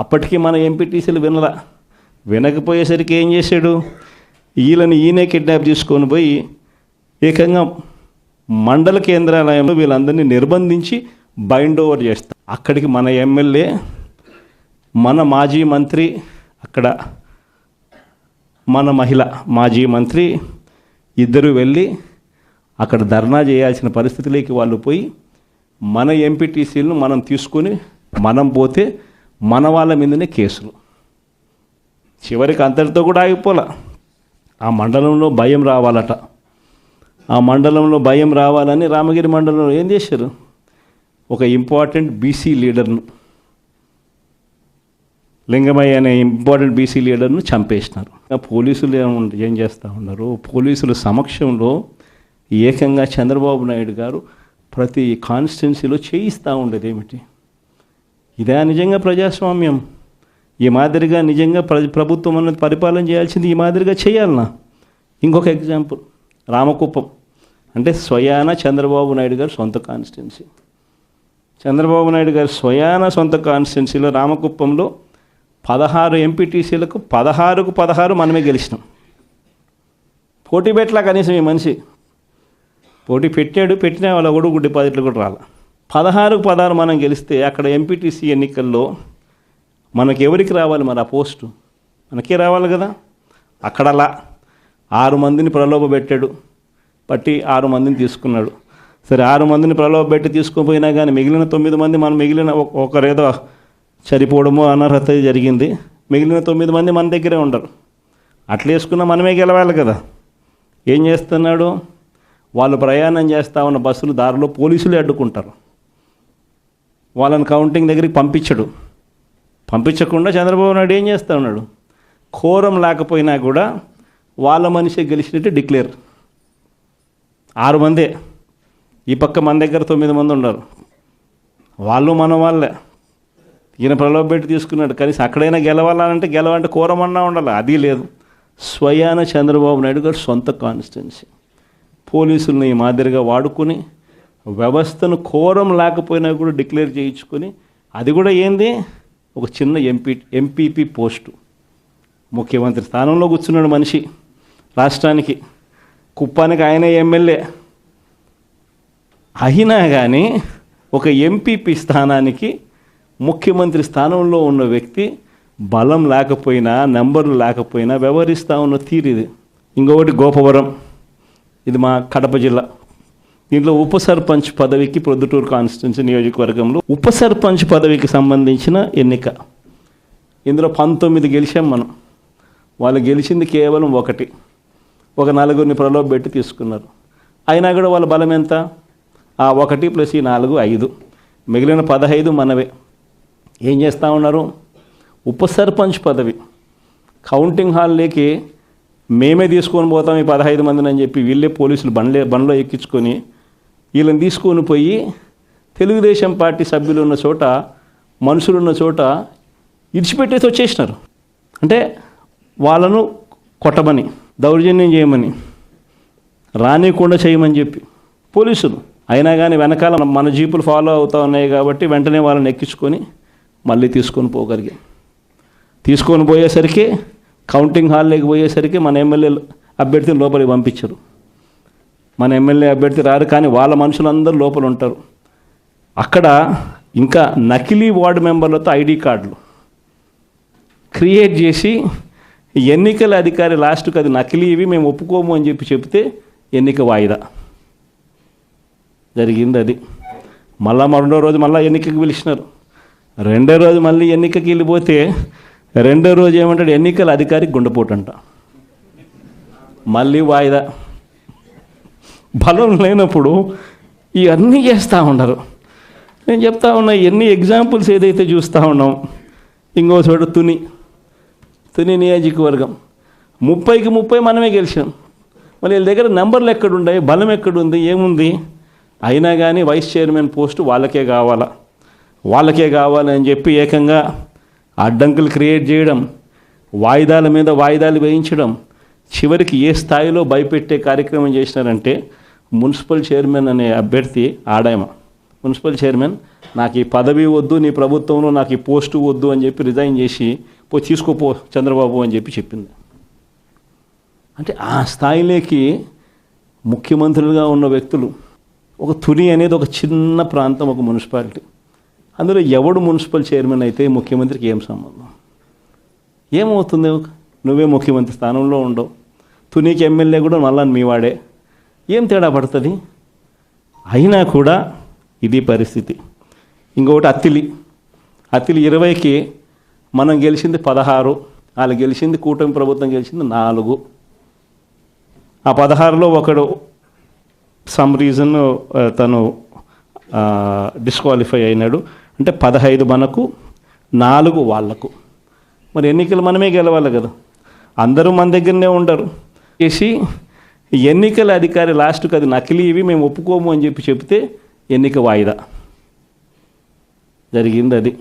అప్పటికి మన ఎంపీటీసీలు వినకపోయేసరికి ఏం చేశాడు, ఈయనే కిడ్నాప్ తీసుకొని పోయి ఏకంగా మండల కేంద్రాలయంలో వీళ్ళందరినీ నిర్బంధించి బైండ్ ఓవర్ చేస్తారు. అక్కడికి మన ఎమ్మెల్యే, మన మాజీ మంత్రి, అక్కడ మన మహిళ మాజీ మంత్రి ఇద్దరు వెళ్ళి అక్కడ ధర్నా చేయాల్సిన పరిస్థితిలోకి వాళ్ళు పోయి మన ఎంపీటీసీలను మనం తీసుకొని మనం పోతే మన వాళ్ళ మీదనే కేసులు. చివరికి అంతటితో కూడా ఆగిపోలే. ఆ మండలంలో భయం రావాలట. ఆ మండలంలో భయం రావాలని రామగిరి మండలంలో ఏం చేశారు, ఒక ఇంపార్టెంట్ బీసీ లీడర్ను, లింగమయ్య అనే ఇంపార్టెంట్ బీసీ లీడర్ను చంపేసినారు. పోలీసులు ఏం చేస్తూ ఉన్నారు, పోలీసుల సమక్షంలో ఏకంగా చంద్రబాబు నాయుడు గారు ప్రతి కాన్స్టిట్యున్సీలో చేయిస్తూ ఉండేది ఏమిటి? ఇదే నిజంగా ప్రజాస్వామ్యం? ఈ మాదిరిగా నిజంగా ప్రభుత్వం అన్నది పరిపాలన చేయాల్సింది ఈ మాదిరిగా చేయాలనా? ఇంకొక ఎగ్జాంపుల్, రామకుప్పం అంటే స్వయాన చంద్రబాబు నాయుడు గారు సొంత కాన్స్టిట్యున్సీ. చంద్రబాబు నాయుడు గారు స్వయాన సొంత కాన్స్టిట్యున్సీలో రామకుప్పంలో 16 ఎంపీటీసీలకు 16కు 16 మనమే గెలిచినాం. పోటీ పెట్టలా కనీసం ఈ మనిషి. పోటీ పెట్టిన వాళ్ళ కూడా డిపాజిట్లు కూడా రాల. 16కు 16 మనం గెలిస్తే అక్కడ ఎంపీటీసీ ఎన్నికల్లో మనకి ఎవరికి రావాలి మరి ఆ పోస్టు? మనకే రావాలి కదా. అక్కడ అలా 6 మందిని ప్రలోభ పెట్టాడు, పట్టి 6 మందిని తీసుకున్నాడు. సరే 6 మందిని ప్రలోభ పెట్టి తీసుకుపోయినా కానీ మిగిలిన 9 మంది మనం మిగిలిన ఒకరేదో చనిపోవడమో అనర్హత జరిగింది, మిగిలిన 9 మంది మన దగ్గరే ఉండరు. అట్లా వేసుకున్నా మనమే గెలవాలి కదా. ఏం చేస్తున్నాడు, వాళ్ళు ప్రయాణం చేస్తూ ఉన్న బస్సులు దారిలో పోలీసులు అడ్డుకుంటారు. వాళ్ళని కౌంటింగ్ దగ్గరికి పంపించకుండా చంద్రబాబు నాయుడు ఏం చేస్తూ ఉన్నాడు, కోరం లేకపోయినా కూడా వాళ్ళ మనిషి గెలిచినట్టు డిక్లేర్. 6 మందే, ఈ పక్క మన దగ్గర 9 మంది ఉన్నారు, వాళ్ళు మన వాళ్ళే. ఈయన ప్రలోభ పెట్టి తీసుకున్నాడు. కనీసం అక్కడైనా గెలవాలంటే కోరమన్నా ఉండాలి, అది లేదు. స్వయాన చంద్రబాబు నాయుడు గారు సొంత కాన్స్టిట్యున్సీ పోలీసులను ఈ మాదిరిగా వాడుకొని వ్యవస్థను కోరం లేకపోయినా కూడా డిక్లేర్ చేయించుకొని, అది కూడా ఏంది, ఒక చిన్న ఎంపీపీ పోస్టు, ముఖ్యమంత్రి స్థానంలో కూర్చున్నాడు మనిషి. రాష్ట్రానికి కుప్పానికి ఆయనే ఎమ్మెల్యే అయినా కానీ ఒక ఎంపీపీ స్థానానికి ముఖ్యమంత్రి స్థానంలో ఉన్న వ్యక్తి బలం లేకపోయినా నెంబర్లు లేకపోయినా వ్యవహరిస్తూ ఉన్న తీరు ఇది. ఇంకొకటి గోపవరం, ఇది మా కడప జిల్లా. దీంట్లో ఉప సర్పంచ్ పదవికి ప్రొద్దుటూరు కాన్స్టిట్యున్సీ నియోజకవర్గంలో ఉప సర్పంచ్ పదవికి సంబంధించిన ఎన్నిక. ఇందులో 19 గెలిచాం మనం. వాళ్ళు గెలిచింది కేవలం ఒక 4 ప్రలోభ పెట్టి తీసుకున్నారు. అయినా కూడా వాళ్ళ బలం ఎంత, ఆ 1 + 4 5, మిగిలిన 15 మనవే. ఏం చేస్తూ ఉన్నారు, ఉప సర్పంచ్ పదవి కౌంటింగ్ హాల్లోకి మేమే తీసుకొని పోతాం ఈ 15 మందిని అని చెప్పి వీళ్ళే పోలీసులు బండ్లో ఎక్కించుకొని వీళ్ళని తీసుకొని పోయి తెలుగుదేశం పార్టీ సభ్యులు ఉన్న చోట, మనుషులు ఉన్న చోట ఇడిచిపెట్టేసి వచ్చేసినారు. అంటే వాళ్ళను కొట్టమని, దౌర్జన్యం చేయమని, రానికుండా చేయమని చెప్పి పోలీసులు. అయినా కానీ వెనకాల మన జీపులు ఫాలో అవుతూ ఉన్నాయి కాబట్టి వెంటనే వాళ్ళని ఎక్కించుకొని మళ్ళీ తీసుకొని పోయేసరికి కౌంటింగ్ హాల్లోకి పోయేసరికి మన ఎమ్మెల్యే అభ్యర్థిని లోపలికి పంపించరు. మన ఎమ్మెల్యే అభ్యర్థి రారు, కానీ వాళ్ళ మనుషులందరూ లోపల ఉంటారు. అక్కడ ఇంకా నకిలీ వార్డు మెంబర్లతో ఐడి కార్డులు క్రియేట్ చేసి ఎన్నికల అధికారి లాస్ట్కి అది నకిలీ, ఇవి మేము ఒప్పుకోము అని చెప్తే ఎన్నిక వాయిదా జరిగింది. అది మళ్ళా రెండో రోజు మళ్ళీ ఎన్నికకి పిలిచినారు. రెండో రోజు మళ్ళీ ఎన్నికకి వెళ్ళిపోతే రెండో రోజు ఏమంటాడు, ఎన్నికల అధికారికి గుండెపోటు అంట, మళ్ళీ వాయిదా. బలం లేనప్పుడు ఇవన్నీ చేస్తూ ఉండరు. నేను చెప్తా ఉన్నా, ఎన్ని ఎగ్జాంపుల్స్ ఏదైతే చూస్తూ ఉన్నాం. ఇంకో చోట తుని నియోజకవర్గం 30కి 30 మనమే గెలిచాం. మళ్ళీ వీళ్ళ దగ్గర నెంబర్లు ఎక్కడున్నాయి, బలం ఎక్కడుంది, ఏముంది? అయినా కానీ వైస్ చైర్మన్ పోస్టు వాళ్ళకే కావాలని చెప్పి ఏకంగా అడ్డంకులు క్రియేట్ చేయడం, వాయిదాల మీద వాయిదాలు వేయించడం, చివరికి ఏ స్థాయిలో భయపెట్టే కార్యక్రమం చేసినారంటే మున్సిపల్ చైర్మన్ అనే అభ్యర్థి ఆడామ మున్సిపల్ చైర్మన్ నాకు ఈ పదవి వద్దు, నీ ప్రభుత్వంలో నాకు ఈ పోస్టు వద్దు అని చెప్పి రిజైన్ చేసి తీసుకోపో చంద్రబాబు అని చెప్పి చెప్పింది. అంటే ఆ స్థాయిలోకి ముఖ్యమంత్రులుగా ఉన్న వ్యక్తులు, ఒక తుని అనేది ఒక చిన్న ప్రాంతం, ఒక మున్సిపాలిటీ, అందులో ఎవడు మున్సిపల్ చైర్మన్ అయితే ముఖ్యమంత్రికి ఏం సంబంధం? ఏమవుతుంది? నువ్వే ముఖ్యమంత్రి స్థానంలో ఉండవు, తునికి ఎమ్మెల్యే కూడా మళ్ళా మీ వాడే, ఏం తేడా పడుతుంది? అయినా కూడా ఇది పరిస్థితి. ఇంకొకటి అత్తిలి 20కి మనం గెలిచింది 16, వాళ్ళు గెలిచింది, కూటమి ప్రభుత్వం గెలిచింది 4. ఆ 16లో ఒకడు సమ్ రీజన్ తను డిస్క్వాలిఫై అయినాడు. అంటే 15 మనకు, 4 వాళ్లకు. మరి ఎన్నికలు మనమే గెలవాలి కదా, అందరూ మన దగ్గరనే ఉండరు. చేసి ఎన్నికల అధికారి లాస్ట్కి అది నకిలీ, ఇవి మేము ఒప్పుకోము అని చెప్పి చెప్తే ఎన్నిక వాయిదా జరిగింది. అది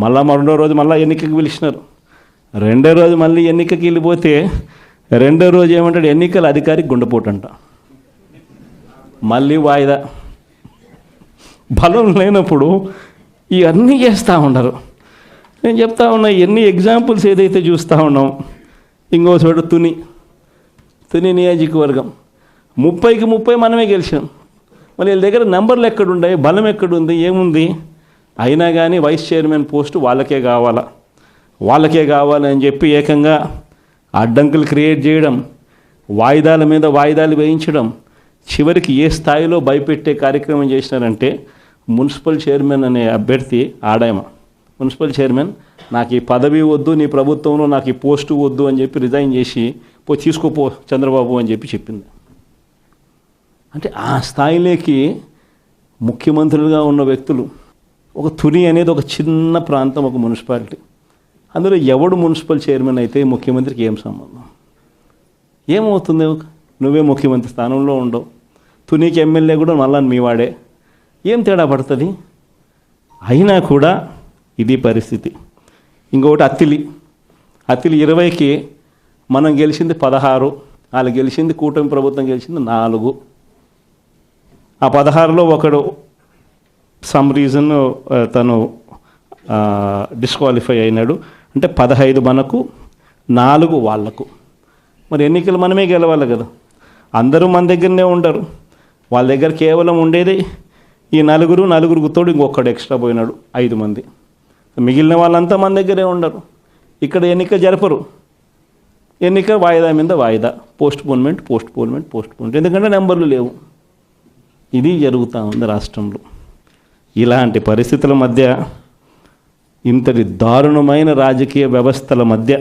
మళ్ళా రెండో రోజు మళ్ళీ ఎన్నికకి పిలిచినారు. రెండో రోజు మళ్ళీ ఎన్నికకి వెళ్ళిపోతే రెండో రోజు ఏమంటాడు, ఎన్నికల అధికారికి గుండెపోటంట, మళ్ళీ వాయిదా. బలం లేనప్పుడు ఇవన్నీ చేస్తూ ఉండరు. నేను చెప్తా ఉన్నా, ఎన్ని ఎగ్జాంపుల్స్ ఏదైతే చూస్తూ ఉన్నాం. ఇంకో చోట తుని నియోజకవర్గం 30కి 30 మనమే గెలిచాం. మరి వీళ్ళ దగ్గర నెంబర్లు ఎక్కడున్నాయి, బలం ఎక్కడుంది, ఏముంది? అయినా కానీ వైస్ చైర్మన్ పోస్టు వాళ్ళకే కావాలని చెప్పి ఏకంగా అడ్డంకులు క్రియేట్ చేయడం, వాయిదాల మీద వాయిదాలు వేయించడం, చివరికి ఏ స్థాయిలో భయపెట్టే కార్యక్రమం చేసినారంటే, మున్సిపల్ చైర్మన్ అనే అభ్యర్థి ఆడామ, మున్సిపల్ చైర్మన్ నాకు ఈ పదవి వద్దు, నీ ప్రభుత్వంలో నాకు ఈ పోస్టు వద్దు అని చెప్పి రిజైన్ చేసి తీసుకోపో చంద్రబాబు అని చెప్పి చెప్పింది. అంటే ఆ స్థాయిలోకి ముఖ్యమంత్రులుగా ఉన్న వ్యక్తులు, ఒక తుని అనేది ఒక చిన్న ప్రాంతం, ఒక మున్సిపాలిటీ, అందులో ఎవడు మున్సిపల్ చైర్మన్ అయితే ముఖ్యమంత్రికి ఏం సంబంధం? ఏమవుతుంది? నువ్వే ముఖ్యమంత్రి స్థానంలో ఉండవు, తునికి ఎమ్మెల్యే కూడా మళ్ళా మీ వాడే, ఏం తేడా పడుతుంది? అయినా కూడా ఇది పరిస్థితి. ఇంకొకటి అత్తిలి 20కి మనం గెలిచింది 16, వాళ్ళు గెలిచింది, కూటమి ప్రభుత్వం గెలిచింది 4. ఆ 16లో ఒకడు సమ్ రీజన్ తను డిస్క్వాలిఫై అయినాడు. అంటే 15 మనకు, 4 వాళ్లకు. మరి ఎన్నికలు మనమే గెలవాలి కదా, అందరూ మన దగ్గరనే ఉండరు. వాళ్ళ దగ్గర కేవలం ఉండేది ఈ నలుగురు తోడు ఇంకొకడు ఎక్స్ట్రా పోయినాడు, 5 మంది. మిగిలిన వాళ్ళంతా మన దగ్గరే ఉండరు. ఇక్కడ ఎన్నిక జరపరు, ఎన్నిక వాయిదా మీద వాయిదా, పోస్ట్పోన్మెంట్, ఎందుకంటే నెంబర్లు లేవు. ఇది జరుగుతూ ఉంది రాష్ట్రంలో. ఇలాంటి పరిస్థితుల మధ్య, ఇంతటి దారుణమైన రాజకీయ వ్యవస్థల మధ్య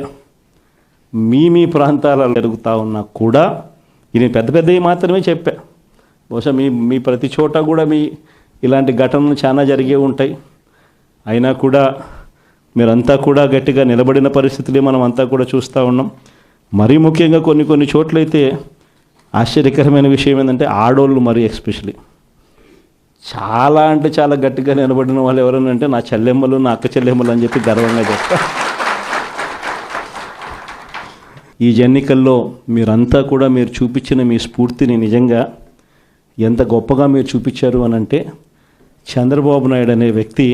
మీ ప్రాంతాలలో జరుగుతూ ఉన్నా కూడా, ఇది పెద్దవి మాత్రమే చెప్పా, బహుశా మీ ప్రతి చోట కూడా ఇలాంటి ఘటనలు చాలా జరిగే ఉంటాయి. అయినా కూడా మీరంతా కూడా గట్టిగా నిలబడిన పరిస్థితులే మనం అంతా కూడా చూస్తూ ఉన్నాం. మరీ ముఖ్యంగా కొన్ని చోట్లయితే ఆశ్చర్యకరమైన విషయం ఏంటంటే, ఆడోళ్ళు మరీ ఎస్పెషలీ చాలా అంటే చాలా గట్టిగా నిలబడిన వాళ్ళు ఎవరైనా అంటే నా చెల్లెమ్మలు, నా అక్క చెల్లెమ్మలు అని చెప్పి గర్వంగా చెప్తా. ఈ ఎన్నికల్లో మీరంతా కూడా మీరు చూపించిన మీ స్ఫూర్తిని నిజంగా ఎంత గొప్పగా మీరు చూపించారు అని అంటే, చంద్రబాబు నాయుడు అనే వ్యక్తి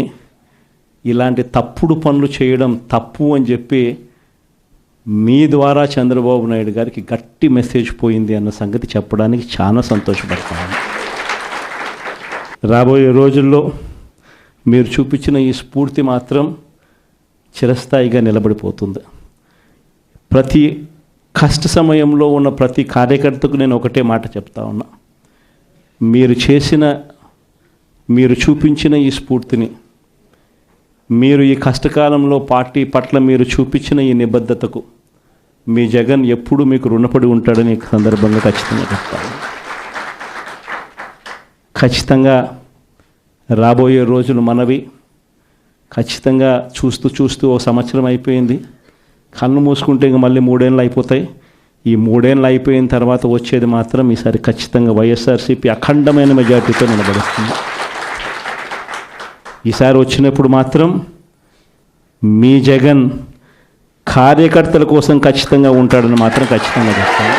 ఇలాంటి తప్పుడు పనులు చేయడం తప్పు అని చెప్పి మీ ద్వారా చంద్రబాబు నాయుడు గారికి గట్టి మెసేజ్ పోయింది అన్న సంగతి చెప్పడానికి చాలా సంతోషపడతాను. రాబోయే రోజుల్లో మీరు చూపించిన ఈ స్ఫూర్తి మాత్రం చిరస్థాయిగా నిలబడిపోతుంది. ప్రతి కష్ట సమయంలో ఉన్న ప్రతి కార్యకర్తకు నేను ఒకటే మాట చెప్తా ఉన్నా, మీరు చూపించిన ఈ స్ఫూర్తిని, మీరు ఈ కష్టకాలంలో పార్టీ పట్ల మీరు చూపించిన ఈ నిబద్ధతకు మీ జగన్ ఎప్పుడు మీకు రుణపడి ఉంటాడని ఈ సందర్భంగా ఖచ్చితంగా చెప్తాను. ఖచ్చితంగా రాబోయే రోజులు మనవి. ఖచ్చితంగా చూస్తూ ఓ సంవత్సరం అయిపోయింది, కళ్ళు మూసుకుంటే ఇంక మళ్ళీ 3 ఏళ్ళు అయిపోతాయి. ఈ 3 ఏళ్ళు అయిపోయిన తర్వాత వచ్చేది మాత్రం ఈసారి ఖచ్చితంగా వైఎస్ఆర్సీపీ అఖండమైన మెజార్టీతో నిలబడుతుంది. ఈసారి వచ్చినప్పుడు మాత్రం మీ జగన్ కార్యకర్తల కోసం ఖచ్చితంగా ఉంటాడని మాత్రం ఖచ్చితంగా చెప్తాను.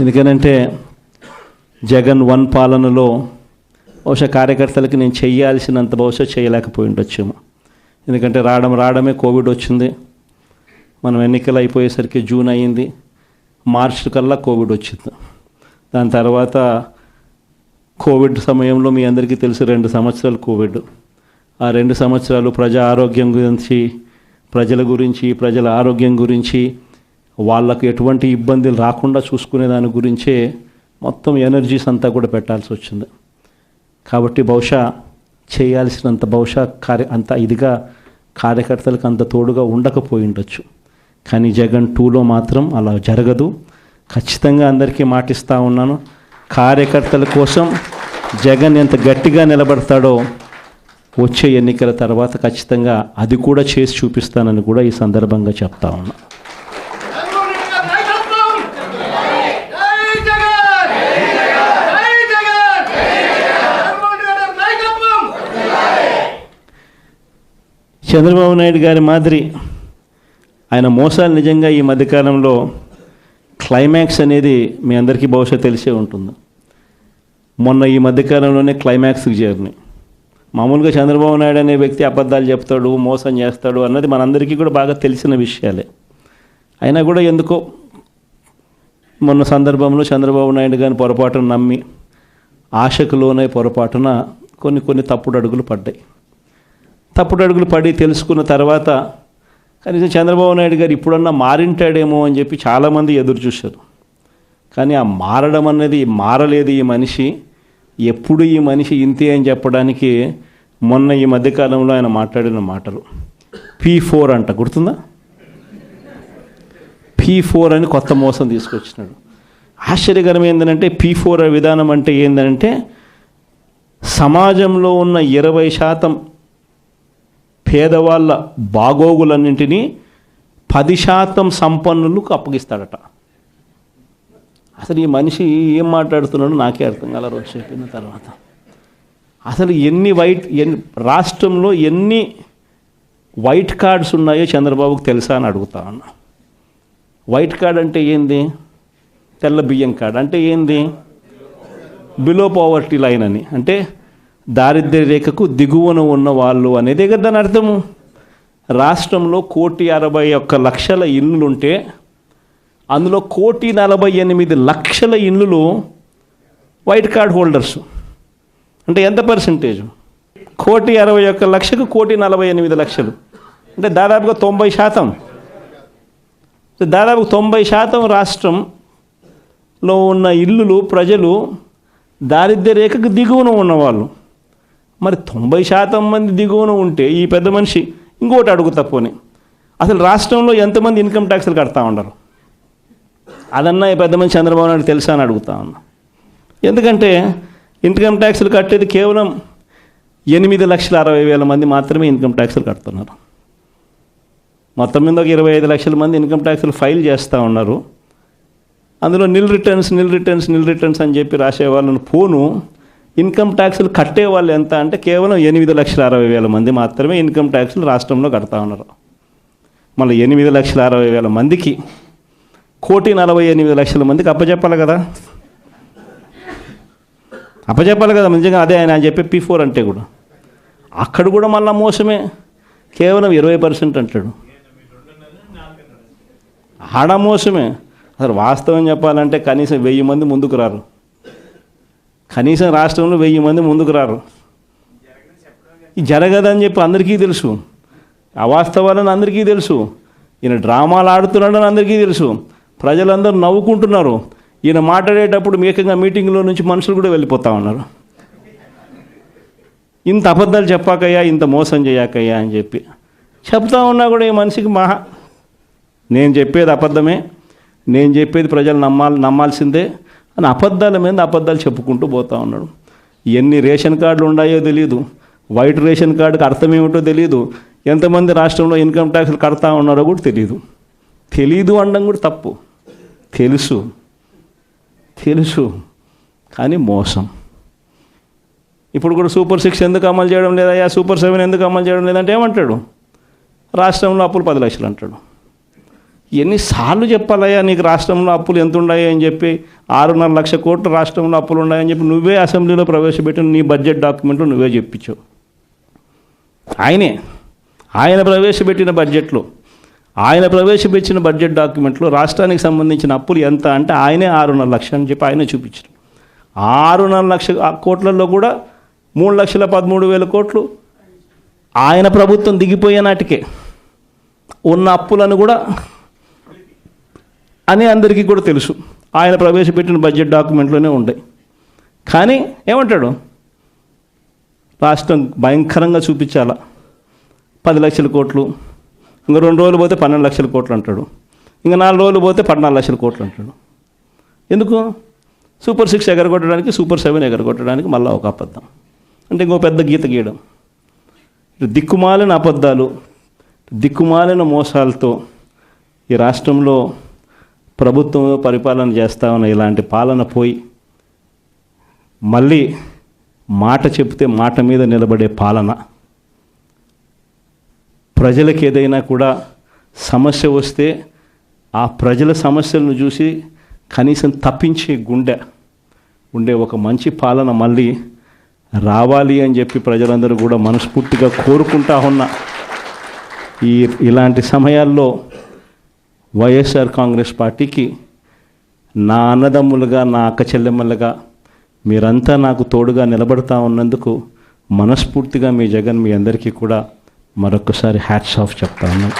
ఎందుకనంటే జగన్ 1 పాలనలో బహుశా కార్యకర్తలకి నేను చేయాల్సినంత బహుశా చేయలేకపోయి ఉండొచ్చేమో. ఎందుకంటే రావడమే కోవిడ్ వచ్చింది. మనం ఎన్నికలు అయిపోయేసరికి జూన్ అయ్యింది, మార్చి కల్లా కోవిడ్ వచ్చింది. దాని తర్వాత కోవిడ్ సమయంలో మీ అందరికీ తెలుసు 2 సంవత్సరాలు కోవిడ్. ఆ 2 సంవత్సరాలు ప్రజల గురించి ప్రజల ఆరోగ్యం గురించి వాళ్ళకు ఎటువంటి ఇబ్బందులు రాకుండా చూసుకునే దాని గురించే మొత్తం ఎనర్జీస్ అంతా కూడా పెట్టాల్సి వచ్చింది. కాబట్టి బహుశా చేయాల్సినంత అంత ఇదిగా కార్యకర్తలకు అంత తోడుగా ఉండకపోయి ఉండొచ్చు. కానీ జగన్ 2లో మాత్రం అలా జరగదు. ఖచ్చితంగా అందరికీ మాటిస్తూ ఉన్నాను, కార్యకర్తల కోసం జగన్ ఎంత గట్టిగా నిలబడతాడో వచ్చే ఎన్నికల తర్వాత ఖచ్చితంగా అది కూడా చేసి చూపిస్తానని కూడా ఈ సందర్భంగా చెప్తా ఉన్నా. చంద్రబాబు నాయుడు గారి మాదిరి ఆయన మోసాలు నిజంగా ఈ మధ్యకాలంలో క్లైమాక్స్ అనేది మీ అందరికీ బహుశా తెలిసే ఉంటుంది. మొన్న ఈ మధ్యకాలంలోనే క్లైమాక్స్కి చేరినాయి. మామూలుగా చంద్రబాబు నాయుడు అనే వ్యక్తి అబద్ధాలు చెప్తాడు, మోసం చేస్తాడు అన్నది మనందరికీ కూడా బాగా తెలిసిన విషయాలే. అయినా కూడా ఎందుకో మొన్న సందర్భంలో చంద్రబాబు నాయుడు గారిని పొరపాటున నమ్మి ఆశకు లోనై పొరపాటున కొన్ని తప్పుడు అడుగులు పడ్డాయి. తప్పుడు అడుగులు పడి తెలుసుకున్న తర్వాత కనీసం చంద్రబాబు నాయుడు గారు ఇప్పుడన్నా మారింటాడేమో అని చెప్పి చాలామంది ఎదురు చూశారు. కానీ ఆ మారడం అనేది మారలేదు. ఈ మనిషి ఎప్పుడు ఈ మనిషి ఇంతే అని చెప్పడానికి మొన్న ఈ మధ్యకాలంలో ఆయన మాట్లాడిన మాటలు P4 అంట, గుర్తుందా? P4 అని కొత్త మోసం తీసుకొచ్చినాడు. ఆశ్చర్యకరం ఏంటంటే P4 విధానం అంటే ఏంటంటే సమాజంలో ఉన్న 20% పేదవాళ్ళ బాగోగులన్నింటినీ 10% సంపన్నులకు అప్పగిస్తాడట. అసలు ఈ మనిషి ఏం మాట్లాడుతున్నాడో నాకే అర్థం కాల రోజు చెప్పిన తర్వాత. అసలు రాష్ట్రంలో ఎన్ని వైట్ కార్డ్స్ ఉన్నాయో చంద్రబాబుకు తెలుసా అని అడుగుతా ఉన్నా. వైట్ కార్డ్ అంటే ఏంది? తెల్ల బియ్యం కార్డ్ అంటే ఏంది? బిలో పావర్టీ లైన్ అని, అంటే దారిద్ర్య రేఖకు దిగువన ఉన్న వాళ్ళు అనేదే కదా దాని అర్థము. రాష్ట్రంలో 1,61,00,000 ఇల్లులుంటే అందులో 1,48,00,000 ఇల్లులు వైట్ కార్డ్ హోల్డర్స్. అంటే ఎంత పర్సెంటేజ్? 1,61,00,000కు 1,48,00,000 అంటే దాదాపుగా 90%. దాదాపు 90% రాష్ట్రంలో ఉన్న ఇల్లులు ప్రజలు దారిద్ర్య రేఖకు దిగువన ఉన్నవాళ్ళు. మరి 90% మంది దిగువన ఉంటే ఈ పెద్ద మనిషి ఇంకోటి అడుగుతా పోనీ, అసలు రాష్ట్రంలో ఎంతమంది ఇన్కమ్ ట్యాక్స్లు కడతా ఉండరు? అదన్నా ఈ పెద్ద మనిషి చంద్రబాబు నాయుడు తెలుసా అని అడుగుతా ఉన్నా. ఎందుకంటే ఇన్కమ్ ట్యాక్స్లు కట్టేది కేవలం 8,60,000 మంది మాత్రమే ఇన్కమ్ ట్యాక్స్లు కడుతున్నారు. మొత్తం మీద ఒక 25 లక్షల మంది ఇన్కమ్ ట్యాక్స్లు ఫైల్ చేస్తూ ఉన్నారు. అందులో నిల్ రిటర్న్స్ అని చెప్పి రాసే వాళ్ళని పోను ఇన్కమ్ ట్యాక్స్లు కట్టే వాళ్ళు ఎంత అంటే కేవలం 8,60,000 మంది మాత్రమే ఇన్కమ్ ట్యాక్స్లు రాష్ట్రంలో కడతా ఉన్నారు. మళ్ళీ 8,60,000 మందికి 1,48,00,000 మందికి అప్పచెప్పాలి కదా. నిజంగా అదే ఆయన చెప్పే P4 అంటే కూడా అక్కడ కూడా మళ్ళీ మోసమే. కేవలం 20% అంటాడు. ఆడ మోసమే. అసలు వాస్తవం చెప్పాలంటే కనీసం 1000 మంది ముందుకు రారు. కనీసం రాష్ట్రంలో 1000 మంది ముందుకు రారు. ఇది జరగదని చెప్పి అందరికీ తెలుసు. అవాస్తవాలని అందరికీ తెలుసు. ఈయన డ్రామాలు ఆడుతున్నాడని అందరికీ తెలుసు. ప్రజలందరూ నవ్వుకుంటున్నారు. ఈయన మాట్లాడేటప్పుడు ఏకంగా మీటింగ్లో నుంచి మనుషులు కూడా వెళ్ళిపోతూ ఉన్నారు. ఇంత అబద్ధాలు చెప్పాకయ్యా, ఇంత మోసం చేయకయ్యా అని చెప్పి చెప్తా ఉన్నా కూడా ఈ మనిషికి నేను చెప్పేది అబద్ధమే, నేను చెప్పేది ప్రజలు నమ్మాల్సిందే అని అబద్ధాల మీద అబద్ధాలు చెప్పుకుంటూ పోతూ ఉన్నాడు. ఎన్ని రేషన్ కార్డులు ఉన్నాయో తెలియదు, వైట్ రేషన్ కార్డుకి అర్థం ఏమిటో తెలియదు, ఎంతమంది రాష్ట్రంలో ఇన్కమ్ ట్యాక్స్లు కడతా ఉన్నారో కూడా తెలియదు అనడం కూడా తప్పు. తెలుసు కానీ మోసం. ఇప్పుడు కూడా సూపర్ 6 ఎందుకు అమలు చేయడం లేదయ్యా, సూపర్ 7 ఎందుకు అమలు చేయడం లేదంటే ఏమంటాడు? రాష్ట్రంలో అప్పులు 10 లక్షలు అంటాడు. ఎన్నిసార్లు చెప్పాలయ్యా నీకు రాష్ట్రంలో అప్పులు ఎంత ఉన్నాయో అని చెప్పి, 6.5 లక్షల కోట్లు రాష్ట్రంలో అప్పులు ఉన్నాయని చెప్పి నువ్వే అసెంబ్లీలో ప్రవేశపెట్టిన నీ బడ్జెట్ డాక్యుమెంట్లో నువ్వే చెప్పించావు. ఆయన ప్రవేశపెట్టిన బడ్జెట్లో, ఆయన ప్రవేశపెట్టిన బడ్జెట్ డాక్యుమెంట్లో రాష్ట్రానికి సంబంధించిన అప్పులు ఎంత అంటే ఆయనే 6.5 లక్షలు అని చెప్పి ఆయనే చూపించారు. 6.5 లక్షల కోట్లలో కూడా 3,13,000 కోట్లు ఆయన ప్రభుత్వం దిగిపోయే నాటికే ఉన్న అప్పులను కూడా అని అందరికీ కూడా తెలుసు. ఆయన ప్రవేశపెట్టిన బడ్జెట్ డాక్యుమెంట్లోనే ఉన్నాయి. కానీ ఏమంటాడు, రాష్ట్రం భయంకరంగా చూపించాలా 10 లక్షల కోట్లు, ఇంకా 2 రోజులు పోతే 12 లక్షల కోట్లు అంటాడు, ఇంకా 4 రోజులు పోతే 14 లక్షల కోట్లు అంటాడు. ఎందుకు? సూపర్ 6 ఎగరగొట్టడానికి, సూపర్ 7 ఎగరగొట్టడానికి మళ్ళీ ఒక అబద్ధం, అంటే ఇంకో పెద్ద గీత గీయడం. దిక్కుమాలిన అబద్ధాలు, దిక్కుమాలిన మోసాలతో ఈ రాష్ట్రంలో ప్రభుత్వం పరిపాలన చేస్తా ఉన్న ఇలాంటి పాలన పోయి మళ్ళీ మాట చెప్తే మాట మీద నిలబడే పాలన, ప్రజలకు ఏదైనా కూడా సమస్య వస్తే ఆ ప్రజల సమస్యలను చూసి కనీసం తప్పించే గుండె ఉండే ఒక మంచి పాలన మళ్ళీ రావాలి అని చెప్పి ప్రజలందరూ కూడా మనస్ఫూర్తిగా కోరుకుంటా ఉన్న ఇలాంటి సమయాల్లో వైఎస్ఆర్ కాంగ్రెస్ పార్టీకి నా అన్నదమ్ములుగా, నా అక్క చెల్లెమ్మలుగా మీరంతా నాకు తోడుగా నిలబడతా ఉన్నందుకు మనస్ఫూర్తిగా మీ జగన్ మీ అందరికీ కూడా మరొకసారి హ్యాట్స్ ఆఫ్ చెప్తా ఉన్నాను.